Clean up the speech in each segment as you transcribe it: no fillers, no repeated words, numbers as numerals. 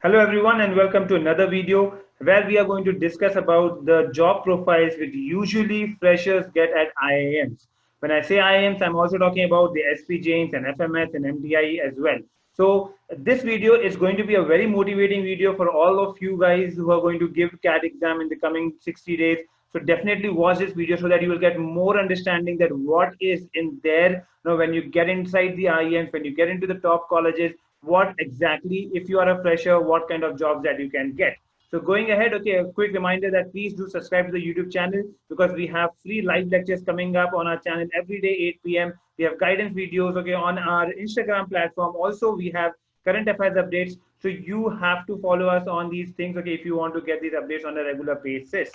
Hello everyone and welcome to another video where we are going to discuss about the job profiles which usually freshers get at IIMs. When I say IIMs, I'm also talking about the SPJs and FMS and MDI as well. So this video is going to be a very motivating video for all of you guys who are going to give CAT exam in the coming 60 days. So definitely watch this video so that you will get more understanding that what is in there. When you get inside the IIMs, when you get into the top colleges, what exactly, if you are a fresher, what kind of jobs that you can get. So going ahead, okay, a quick reminder that please do subscribe to the YouTube channel because we have free live lectures coming up on our channel every day 8 p.m. We have guidance videos, okay, on our Instagram platform. Also, we have current affairs updates. So you have to follow us on these things, okay, if you want to get these updates on a regular basis.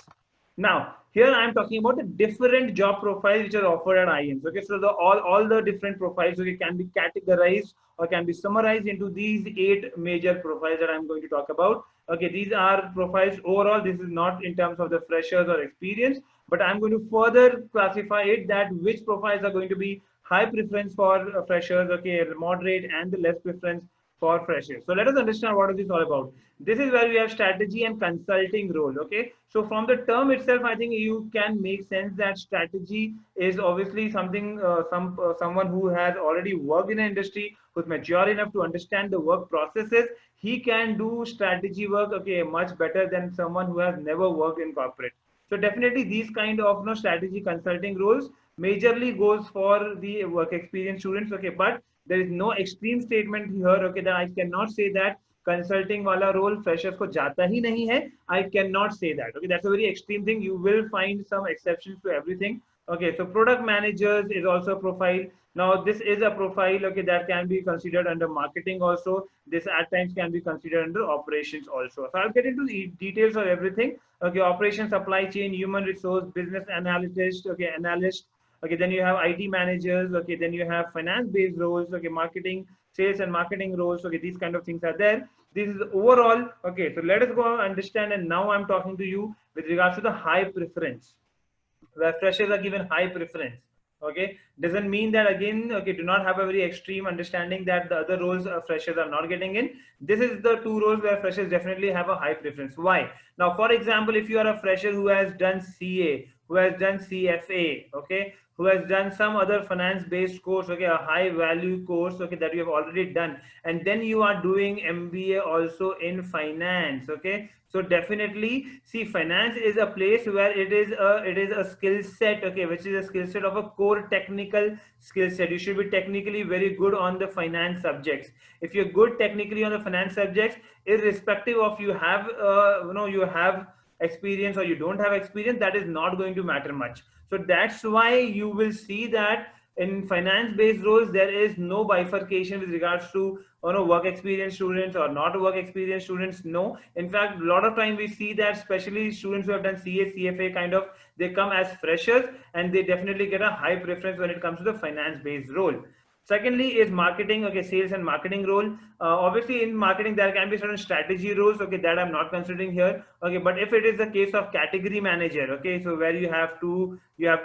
Now, here I'm talking about the different job profiles which are offered at IIMs. Okay, so all the different profiles, okay, can be categorized or can be summarized into these 8 major profiles that I'm going to talk about. Okay, these are profiles overall. This is not in terms of the freshers or experience, but I'm going to further classify it that which profiles are going to be high preference for freshers, okay, moderate, and the less preference for freshers. So let us understand what is this all about. This is where we have strategy and consulting role. Okay, so from the term itself, I think you can make sense that strategy is obviously something someone who has already worked in an industry, who's mature enough to understand the work processes. He can do strategy work, okay, much better than someone who has never worked in corporate. So definitely these kind of strategy consulting roles majorly goes for the work experience students. Okay, but there is no extreme statement here. Okay, that I cannot say that consulting wala role freshers ko jata hi nahi hai. I cannot say that. Okay, that's a very extreme thing. You will find some exceptions to everything. Okay, so product managers is also a profile. Now this is a profile, okay, that can be considered under marketing also. This at times can be considered under operations also. So I'll get into the details of everything. Okay, operations, supply chain, human resource, business analyst, okay, analyst. Okay, then you have IT managers. Okay, then you have finance-based roles. Okay, marketing, sales and marketing roles. Okay, these kind of things are there. This is overall. Okay, so let us go understand. And now I'm talking to you with regards to the high preference, where freshers are given high preference. Okay, doesn't mean that again, okay, do not have a very extreme understanding that the other roles freshers are not getting in. This is the 2 roles where freshers definitely have a high preference. Why? Now, for example, if you are a fresher who has done CA, who has done CFA, okay, who has done some other finance based course, okay, a high value course, okay, that you have already done, and then you are doing MBA also in finance. Okay, so definitely see, finance is a place where it is a skill set, okay, which is a skill set of a core technical skill set. You should be technically very good on the finance subjects. If you're good technically on the finance subjects, irrespective of you have you have experience or you don't have experience, that is not going to matter much. So that's why you will see that in finance based roles there is no bifurcation with regards to work experience students or not work experience students. No, in fact, a lot of time we see that especially students who have done CA, CFA kind of, they come as freshers and they definitely get a high preference when it comes to the finance based role. Secondly is marketing, okay, sales and marketing role. Obviously in marketing there can be certain strategy roles, okay, that I'm not considering here. Okay, but if it is the case of category manager, okay, so where you have to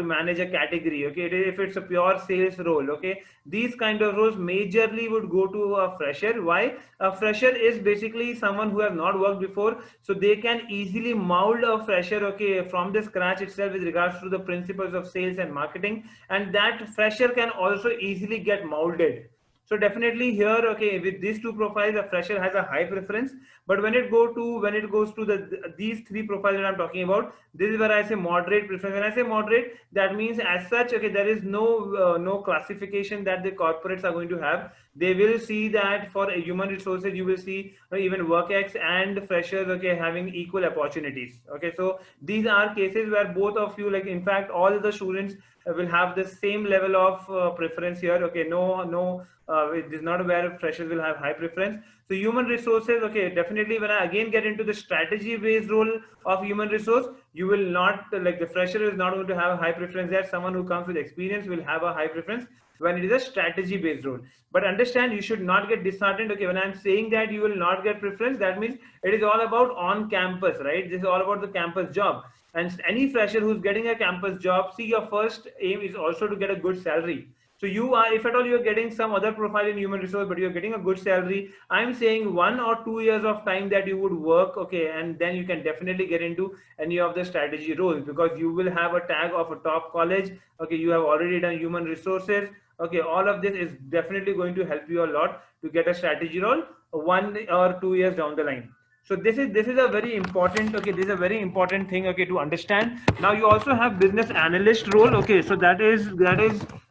manage a category, okay, if it's a pure sales role, okay, these kind of roles majorly would go to a fresher. Why? A fresher is basically someone who have not worked before, so they can easily mold a fresher, okay, from the scratch itself with regards to the principles of sales and marketing, and that fresher can also easily get molded. So definitely here, okay, with these 2 profiles, a fresher has a high preference. But when it goes to these 3 profiles that I'm talking about, this is where I say moderate preference. When I say moderate, that means as such, okay, there is no classification that the corporates are going to have. They will see that for human resources, you will see even WorkX and freshers, okay, having equal opportunities. Okay, so these are cases where both of you, like in fact, all the students will have the same level of preference here. Okay, no, it is not where freshers will have high preference. So human resources, okay, definitely when I again get into the strategy based role of human resource, you will not, like the fresher is not going to have a high preference there. Someone who comes with experience will have a high preference when it is a strategy based role. But understand, you should not get disheartened. Okay, when I'm saying that you will not get preference, that means it is all about on campus, right? This is all about the campus job. And any fresher who's getting a campus job, see, your first aim is also to get a good salary. So you are, if at all you're getting some other profile in human resource, but you're getting a good salary, I'm saying 1 or 2 years of time that you would work, okay, and then you can definitely get into any of the strategy roles, because you will have a tag of a top college, okay, you have already done human resources, okay, all of this is definitely going to help you a lot to get a strategy role 1 or 2 years down the line. So this is a very important, okay, this is a very important thing, okay, to understand. Now you also have business analyst role, okay, so that is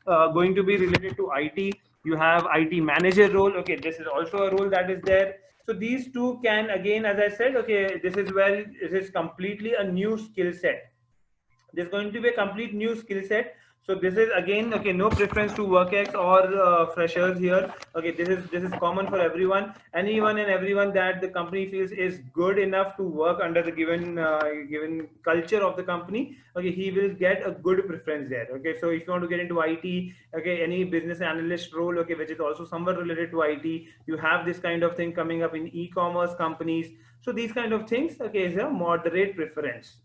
going to be related to IT. You have IT manager role, okay, this is also a role that is there. So these two can, again, as I said, okay, this is where this is completely a new skill set. There's going to be a complete new skill set. So this is again, okay, no preference to work ex or freshers here. Okay, this is common for everyone, anyone and everyone that the company feels is good enough to work under the given culture of the company, okay, he will get a good preference there. Okay, so if you want to get into IT, okay, any business analyst role, okay, which is also somewhat related to IT, you have this kind of thing coming up in e-commerce companies. So these kind of things, okay, is a moderate preference.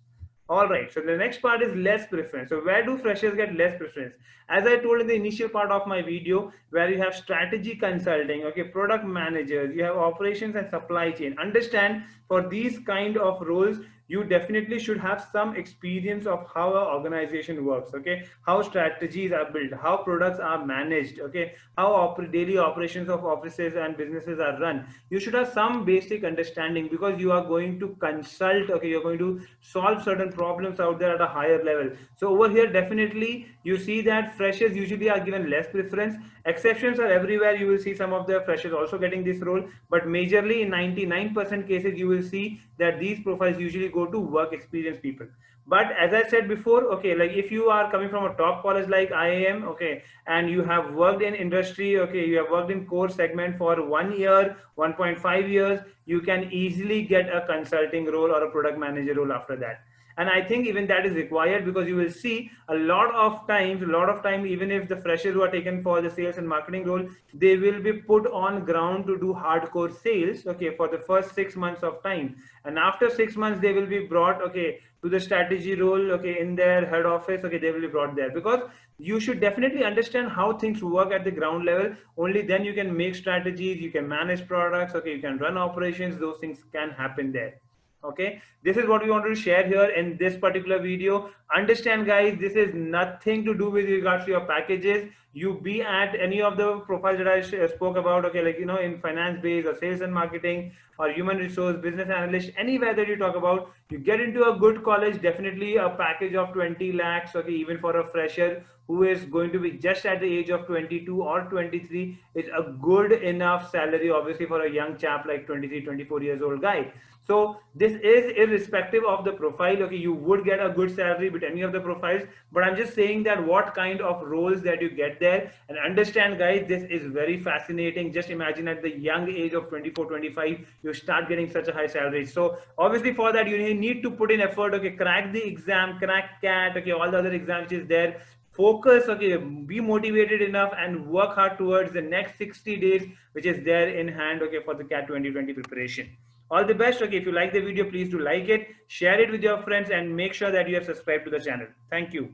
All right, so the next part is less preference. So where do freshers get less preference? As I told in the initial part of my video, where you have strategy consulting, okay, product managers, you have operations and supply chain. Understand, for these kind of roles, you definitely should have some experience of how an organization works, okay, how strategies are built, how products are managed, okay, how daily operations of offices and businesses are run. You should have some basic understanding, because you are going to consult, okay, you're going to solve certain problems out there at a higher level. So over here, definitely you see that freshers usually are given less preference. Exceptions are everywhere. You will see some of the freshers also getting this role, but majorly in 99% cases, you will see that these profiles usually go to work experienced people. But as I said before, okay, like if you are coming from a top college like IIM, okay, and you have worked in industry, okay, you have worked in core segment for 1 year, 1.5 years, you can easily get a consulting role or a product manager role after that. And I think even that is required, because you will see a lot of time, even if the freshers who are taken for the sales and marketing role, they will be put on ground to do hardcore sales, okay, for the first 6 months of time. And after 6 months, they will be brought, okay, to the strategy role, okay, in their head office, okay, they will be brought there, because you should definitely understand how things work at the ground level. Only then you can make strategies, you can manage products, okay, you can run operations, those things can happen there. Okay, this is what we wanted to share here in this particular video. Understand, guys, this is nothing to do with regards to your packages. You be at any of the profiles that I spoke about, okay, like, in finance base or sales and marketing or human resource business analyst, anywhere that you talk about, you get into a good college, definitely a package of 20 lakhs, okay, even for a fresher who is going to be just at the age of 22 or 23, is a good enough salary, obviously, for a young chap like 23, 24 years old guy. So this is irrespective of the profile, okay, you would get a good salary with any of the profiles, but I'm just saying that what kind of roles that you get there. And understand, guys, this is very fascinating. Just imagine at the young age of 24, 25, you start getting such a high salary. So obviously for that, you need to put in effort, okay, crack the exam, crack CAT, okay, all the other exams which is there. Focus, okay, be motivated enough and work hard towards the next 60 days which is there in hand, okay, for the CAT 2020 preparation. All the best. Okay, if you like the video, please do like it, share it with your friends, and make sure that you have subscribed to the channel. Thank you.